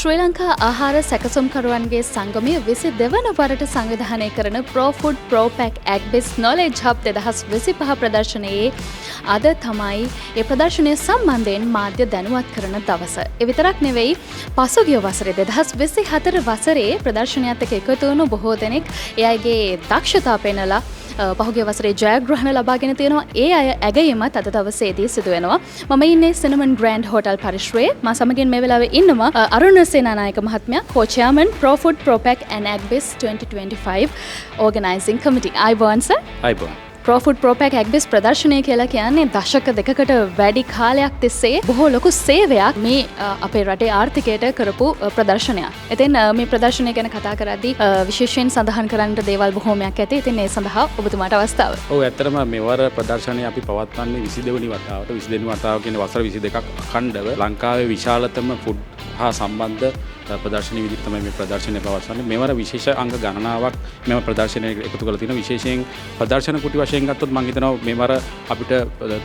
ශ්‍රී ලංකා ආහාර සැකසුම්කරුවන්ගේ සංගමය 22 වන වරට සංවිධානය කරන Pro Food Pro Pack Agbiz Knowledge Hub 2025 ප්‍රදර්ශනයේ අද තමයි ඒ ප්‍රදර්ශනය සම්බන්ධයෙන් මාධ්‍ය දැනුවත් කරන දවස. ඒ විතරක් නෙවෙයි පසුගිය වසරේ 2024 වසරේ ප්‍රදර්ශනයත් එක්ක එකතු වුණු බොහෝ දෙනෙක් ඒ අයගේ දක්ෂතා පෙන්නලා පහුගිය වසරේ ජයග්‍රහණ ලබාගෙන තියෙනවා. ඒ අය ඇගයීමත් අද දවසේදී සිදු වෙනවා. මම ඉන්නේ සිනමන් ග්‍රෑන්ඩ් හෝටල් පරිශ්‍රයේ. මා සමගින් මේ වෙලාවේ ඉන්නවා අරුණ සේනානායක මහත්මයා, co-chairman Pro Food Pro Pack and Agbiz 2025 organizing committee. අයබෝන් සර්. අයබෝන්. Pro Food Pro Pack Agbiz ප්‍රදර්ශනය කියලා කියන්නේ දශක දෙකකට වැඩි කාලයක් තිස්සේ බොහෝ ලොකු සේවයක් මේ අපේ රටේ ආර්ථිකයට කරපු ප්‍රදර්ශනයක්. ඉතින් මේ ප්‍රදර්ශනය ගැන කතා කරද්දී විශේෂයෙන් සඳහන් කරන්නට දේවල් බොහෝමයක් ඇති. ඉතින් ඒ සඳහා ඔබතුමාට අවස්ථාව. ඔව් ඇත්තටම මෙවර ප්‍රදර්ශනය අපි පවත්වන්නේ 22 වෙනි වතාවට. 22 වෙනි වතාව කියන්නේ වසර 22ක් අඛණ්ඩව ලංකාවේ විශාලතම ෆුඩ් හා සම්බන්ධ ප්‍රදර්ශන විදිහට තමයි මේ ප්‍රදර්ශනය පවත්වන්නේ. මෙවර විශේෂ අංග ගණනාවක් මෙම ප්‍රදර්ශනයට එකතු කරලා තිනවා. විශේෂයෙන් ප්‍රදර්ශන කුටි වශයෙන් ගත්තොත් මම හිතනවා මෙවර අපිට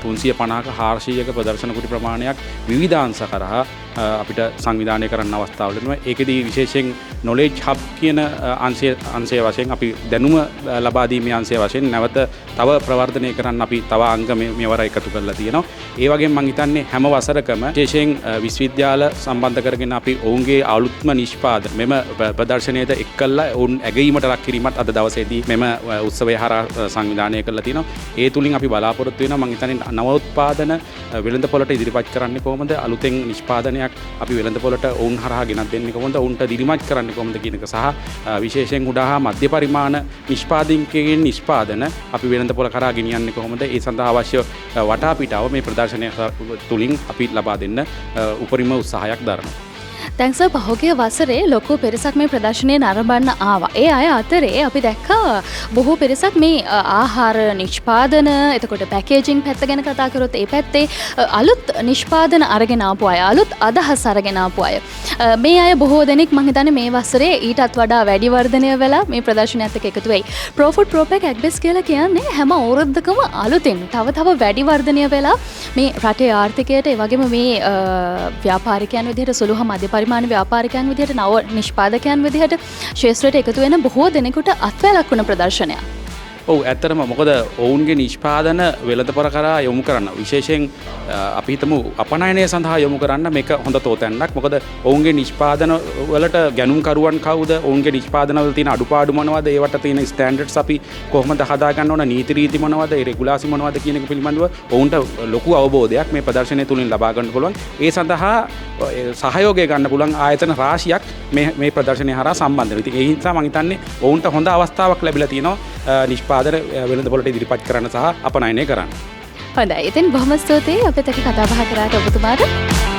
350ක 400ක ප්‍රදර්ශන කුටි ප්‍රමාණයක් විවිධ අංශ කරහා අපිට සංවිධානය කරන්න අවස්ථාව ලැබෙනවා. ඒකෙදී විශේෂයෙන් knowledge hub කියන අංශය වශයෙන් අපි දැනුම ලබා දීමේ අංශය වශයෙන් නැවත තව ප්‍රවර්ධනය කරන්න අපි තව අංග මෙවර එකතු කරලා තියෙනවා. ඒ වගේම මම හිතන්නේ හැම වසරකම විශේෂයෙන් විශ්වවිද්‍යාල සම්බන්ධ කරගෙන අපි ඔවුන්ගේ අලුත්ම නිෂ්පාදන මෙම ප්‍රදර්ශනයට එක් කළා ඔවුන් ඇගීමට ලක් කිරීමත් අද දවසේදී මෙම උත්සවය හරහා සංවිධානය කරලා තිනවා. ඒ තුලින් අපි බලාපොරොත්තු වෙනවා මම හිතන්නේ නව උත්පාදන වෙළඳපොළට ඉදිරිපත් කරන්නේ කොහොමද, අලුතෙන් නිෂ්පාදනයක් අපි වෙළඳපොළට ඔවුන් හරහා ගෙනත් දෙන්නේ කොහොමද, ඔවුන්ට දිරිමත් කරන්නේ කොහොමද කියන එක සහ විශේෂයෙන් උඩ හා මධ්‍ය පරිමාණ නිෂ්පාදකයන්ගේ නිෂ්පාදන අපි වෙළඳපොළ කරා ගෙනියන්නේ කොහොමද, ඒ සඳහා අවශ්‍ය වටාපිටාව මේ ප්‍රදර්ශනය තුලින් අපි ලබා දෙන්න උපරිම උත්සාහයක් දරනවා. දැන් සර් පහුගිය වසරේ ලොකු පිරිසක් මේ ප්‍රදර්ශනය නරඹන්න ආවා. ඒ අය අතරේ අපි දැක්කා බොහෝ පිරිසක් මේ ආහාර නිෂ්පාදන, එතකොට පැකේජින් පැත්ත ගැන කතා කරොත් ඒ පැත්තේ අලුත් නිෂ්පාදන අරගෙන ආපු අය, අලුත් අදහස් අරගෙන ආපු අය. මේ අය බොහෝ දෙනෙක් මම හිතන්නේ මේ වසරේ ඊටත් වඩා වැඩි වර්ධනය වෙලා මේ ප්‍රදර්ශනයත් එක්ක එකතු වෙයි. Pro Food Pro Pack Agbiz කියලා කියන්නේ හැම අවුරුද්දකම අලුතින් තව වැඩි වර්ධනය වෙලා මේ රටේ ආර්ථිකයට, ඒ වගේම මේ ව්‍යාපාරිකයන් විදිහට සුළු හා මධ්‍ය පරිමාණ ව්‍යාපාරිකයන් විදිහට, නව නිෂ්පාදකයන් විදිහට ශේෂ්ත්‍රයට එකතු වෙන බොහෝ දෙනෙකුට අත්වැලක් වුණ ප්‍රදර්ශනයක්. ඔව් ඇත්තටම මොකද ඔවුන්ගේ නිෂ්පාදන වෙළඳපොළ කරා යොමු කරන්න, විශේෂයෙන් අපි හිතමු අපනයනය සඳහා යොමු කරන්න මේක හොඳ තෝතැන්නක්. මොකද ඔවුන්ගේ නිෂ්පාදන වලට ගැනුම්කරුවන් කවුද, ඔවුන්ගේ නිෂ්පාදන වල තියෙන අඩුපාඩු මොනවද, ඒවට තියෙන ස්ටෑන්ඩඩ්ස් අපි කොහොමද හදා ගන්න ඕන, නීති රීති මොනවද, ඒ රෙගුලාසි මොනවද කියන එක පිළිබඳව ඔවුන්ට ලොකු අවබෝධයක් මේ ප්‍රදර්ශනය තුලින් ලබා ගන්න පුළුවන්. ඒ සඳහා සහයෝගය ගන්න පුළුවන් ආයතන රාශියක් මේ ප්‍රදර්ශනය හරහා සම්බන්ධ වෙනවා. ඉතින් ඒ නිසා මම හිතන්නේ ඔවුන්ට හොඳ අවස්ථාවක් ලැබිලා තියෙනවා නිෂ්පාදන වෙළඳපොළට ඉදිරිපත් කරන්න සහ අපනයනය කරන්න. හොඳයි. ඉතින් බොහොම ස්තුතියි අපිත් එක්ක කතා බහ කරාට ඔබතුමාට.